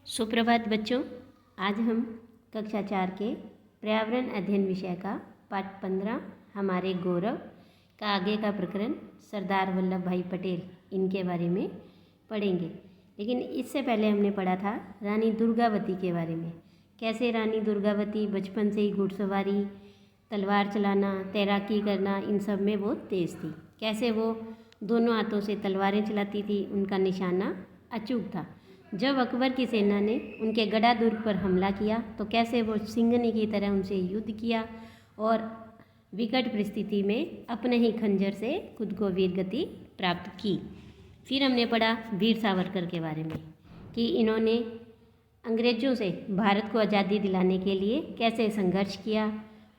सुप्रभात बच्चों। आज हम कक्षा 4 के पर्यावरण अध्ययन विषय का पाठ 15 हमारे गौरव का आगे का प्रकरण सरदार वल्लभ भाई पटेल इनके बारे में पढ़ेंगे। लेकिन इससे पहले हमने पढ़ा था रानी दुर्गावती के बारे में। कैसे रानी दुर्गावती बचपन से ही घुड़सवारी, तलवार चलाना, तैराकी करना, इन सब में वो तेज़ थी। कैसे वो दोनों हाथों से तलवारें चलाती थी, उनका निशाना अचूक था। जब अकबर की सेना ने उनके गढ़ा दुर्ग पर हमला किया तो कैसे वो सिंहनी की तरह उनसे युद्ध किया और विकट परिस्थिति में अपने ही खंजर से खुद को वीरगति प्राप्त की। फिर हमने पढ़ा वीर सावरकर के बारे में कि इन्होंने अंग्रेज़ों से भारत को आज़ादी दिलाने के लिए कैसे संघर्ष किया।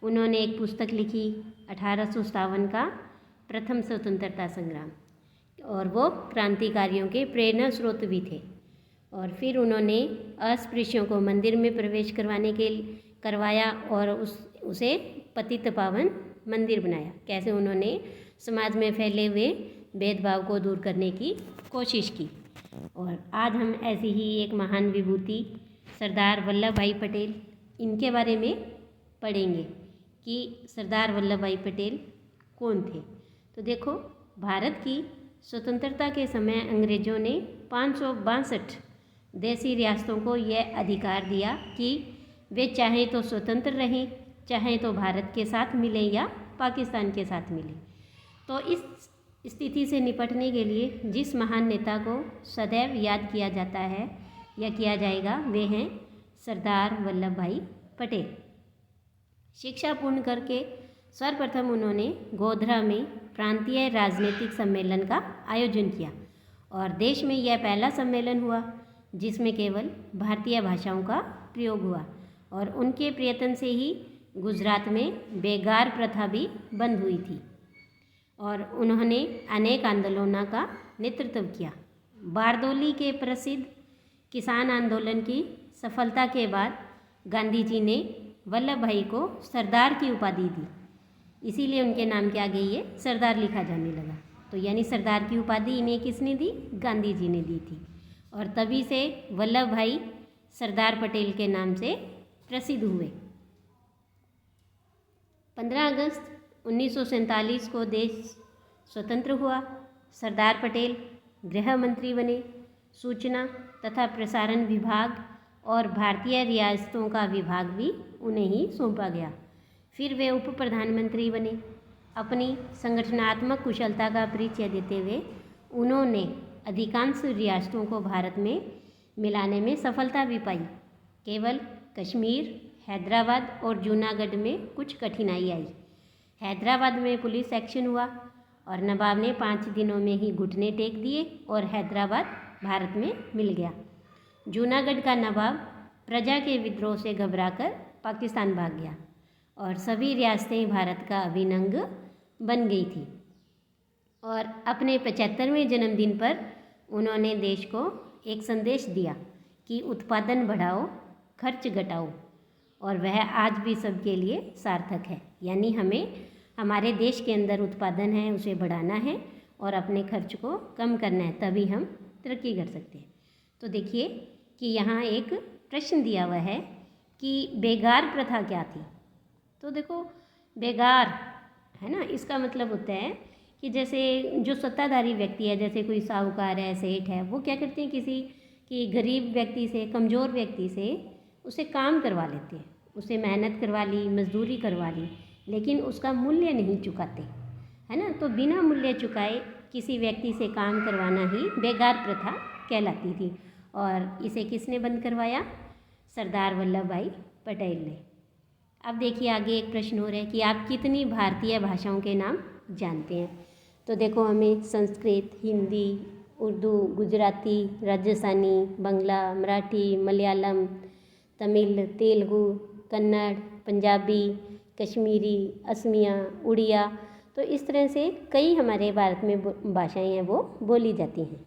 उन्होंने एक पुस्तक लिखी 1857 का प्रथम स्वतंत्रता संग्राम, और वो क्रांतिकारियों के प्रेरणा स्रोत भी थे। और फिर उन्होंने अस्पृश्यों को मंदिर में प्रवेश करवाया और उसे पतित पावन मंदिर बनाया। कैसे उन्होंने समाज में फैले हुए भेदभाव को दूर करने की कोशिश की। और आज हम ऐसी ही एक महान विभूति सरदार वल्लभ भाई पटेल इनके बारे में पढ़ेंगे कि सरदार वल्लभ भाई पटेल कौन थे। तो देखो, भारत की स्वतंत्रता के समय अंग्रेज़ों ने 562 देसी रियासतों को यह अधिकार दिया कि वे चाहें तो स्वतंत्र रहें, चाहें तो भारत के साथ मिलें या पाकिस्तान के साथ मिलें। तो इस स्थिति से निपटने के लिए जिस महान नेता को सदैव याद किया जाता है या किया जाएगा, वे हैं सरदार वल्लभ भाई पटेल। शिक्षा पूर्ण करके सर्वप्रथम उन्होंने गोधरा में प्रांतीय राजनीतिक सम्मेलन का आयोजन किया और देश में यह पहला सम्मेलन हुआ जिसमें केवल भारतीय भाषाओं का प्रयोग हुआ। और उनके प्रयत्न से ही गुजरात में बेगार प्रथा भी बंद हुई थी और उन्होंने अनेक आंदोलनों का नेतृत्व किया। बारदोली के प्रसिद्ध किसान आंदोलन की सफलता के बाद गांधी जी ने वल्लभ भाई को सरदार की उपाधि दी, इसीलिए उनके नाम के आगे ये सरदार लिखा जाने लगा। तो यानी सरदार की उपाधि इन्हें किसने दी? गांधी जी ने दी थी। और तभी से वल्लभ भाई सरदार पटेल के नाम से प्रसिद्ध हुए। 15 अगस्त 1947 को देश स्वतंत्र हुआ। सरदार पटेल गृह मंत्री बने। सूचना तथा प्रसारण विभाग और भारतीय रियासतों का विभाग भी उन्हें ही सौंपा गया। फिर वे उप प्रधानमंत्री बने। अपनी संगठनात्मक कुशलता का परिचय देते हुए उन्होंने अधिकांश रियासतों को भारत में मिलाने में सफलता भी पाई। केवल कश्मीर, हैदराबाद और जूनागढ़ में कुछ कठिनाई आई। हैदराबाद में पुलिस एक्शन हुआ और नवाब ने 5 दिनों में ही घुटने टेक दिए और हैदराबाद भारत में मिल गया। जूनागढ़ का नवाब प्रजा के विद्रोह से घबराकर पाकिस्तान भाग गया और सभी रियासतें भारत का अभिन्न अंग बन गई थी। और अपने 75वें जन्मदिन पर उन्होंने देश को एक संदेश दिया कि उत्पादन बढ़ाओ, खर्च घटाओ, और वह आज भी सबके लिए सार्थक है। यानी हमें हमारे देश के अंदर उत्पादन है उसे बढ़ाना है और अपने खर्च को कम करना है, तभी हम तरक्की कर सकते हैं। तो देखिए कि यहाँ एक प्रश्न दिया हुआ है कि बेगार प्रथा क्या थी। तो देखो, बेगार है ना, इसका मतलब होता है कि जैसे जो सत्ताधारी व्यक्ति है, जैसे कोई साहूकार है, सेठ है, वो क्या करते हैं, किसी की गरीब व्यक्ति से, कमज़ोर व्यक्ति से उसे काम करवा लेते हैं, उसे मेहनत करवा ली, मजदूरी करवा ली, लेकिन उसका मूल्य नहीं चुकाते, है ना। तो बिना मूल्य चुकाए किसी व्यक्ति से काम करवाना ही बेगार प्रथा कहलाती थी। और इसे किसने बंद करवाया? सरदार वल्लभ भाई पटेल ने। अब देखिए आगे एक प्रश्न हो रहा है कि आप कितनी भारतीय भाषाओं के नाम जानते हैं। तो देखो, हमें संस्कृत, हिंदी, उर्दू, गुजराती, राजस्थानी, बंगला, मराठी, मलयालम, तमिल, तेलुगु, कन्नड़, पंजाबी, कश्मीरी, असमिया, उड़िया, तो इस तरह से कई हमारे भारत में भाषाएं हैं वो बोली जाती हैं।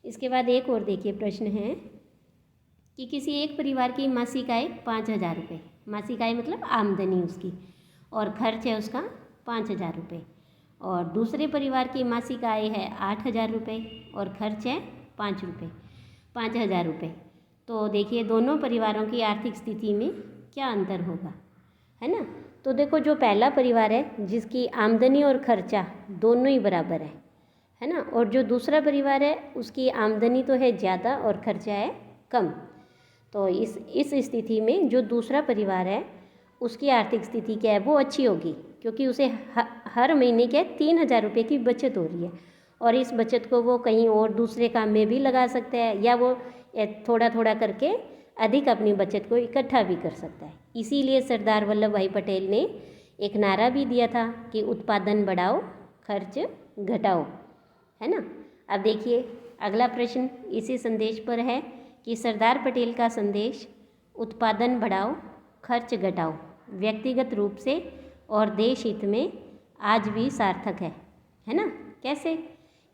इसके बाद एक और देखिए प्रश्न है कि किसी एक परिवार की मासिक आय 5,000 रुपये, मासिक आय मतलब आमदनी उसकी, और खर्च है उसका 5,000 रुपये, और दूसरे परिवार की मासिक आय है 8,000 रुपये और खर्च है 5,000 रुपये। तो देखिए दोनों परिवारों की आर्थिक स्थिति में क्या अंतर होगा, है ना। तो देखो जो पहला परिवार है जिसकी आमदनी और खर्चा दोनों ही बराबर है ना, और जो दूसरा परिवार है उसकी आमदनी तो है ज़्यादा और खर्चा है कम। तो इस स्थिति में जो दूसरा परिवार है उसकी आर्थिक स्थिति क्या है, वो अच्छी होगी, क्योंकि उसे हर महीने क्या 3,000 रुपये की बचत हो रही है, और इस बचत को वो कहीं और दूसरे काम में भी लगा सकता है, या वो थोड़ा थोड़ा करके अधिक अपनी बचत को इकट्ठा भी कर सकता है। इसीलिए सरदार वल्लभ भाई पटेल ने एक नारा भी दिया था कि उत्पादन बढ़ाओ, खर्च घटाओ, है ना। अब देखिए अगला प्रश्न इसी संदेश पर है कि सरदार पटेल का संदेश उत्पादन बढ़ाओ, खर्च घटाओ व्यक्तिगत रूप से और देश हित में आज भी सार्थक है ना। कैसे?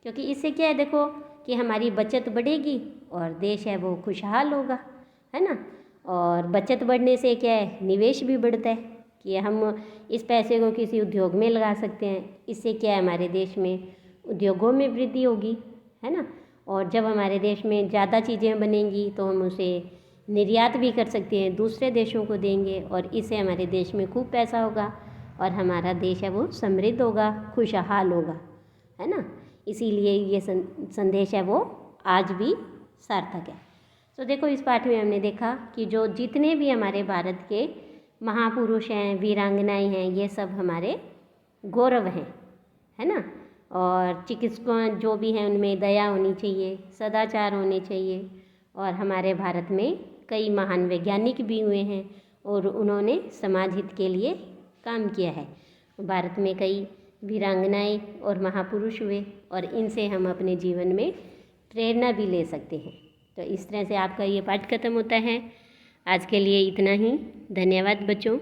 क्योंकि इससे क्या है, देखो कि हमारी बचत बढ़ेगी और देश है वो खुशहाल होगा, है ना। और बचत बढ़ने से क्या है, निवेश भी बढ़ता है कि हम इस पैसे को किसी उद्योग में लगा सकते हैं। इससे क्या है, हमारे देश में उद्योगों में वृद्धि होगी, है ना। और जब हमारे देश में ज़्यादा चीज़ें बनेंगी तो हम उसे निर्यात भी कर सकते हैं, दूसरे देशों को देंगे, और इससे हमारे देश में खूब पैसा होगा और हमारा देश है वो समृद्ध होगा, खुशहाल होगा, है ना। इसीलिए ये संदेश है वो आज भी सार्थक है। तो देखो इस पाठ में हमने देखा कि जो जितने भी हमारे भारत के महापुरुष हैं, वीरांगनाएं हैं, ये सब हमारे गौरव हैं, है ना। और चिकित्सकों जो भी हैं उनमें दया होनी चाहिए, सदाचार होने चाहिए, और हमारे भारत में कई महान वैज्ञानिक भी हुए हैं और उन्होंने समाज हित के लिए काम किया है। भारत में कई वीरांगनाएं और महापुरुष हुए और इनसे हम अपने जीवन में प्रेरणा भी ले सकते हैं। तो इस तरह से आपका ये पाठ खत्म होता है। आज के लिए इतना ही। धन्यवाद बच्चों।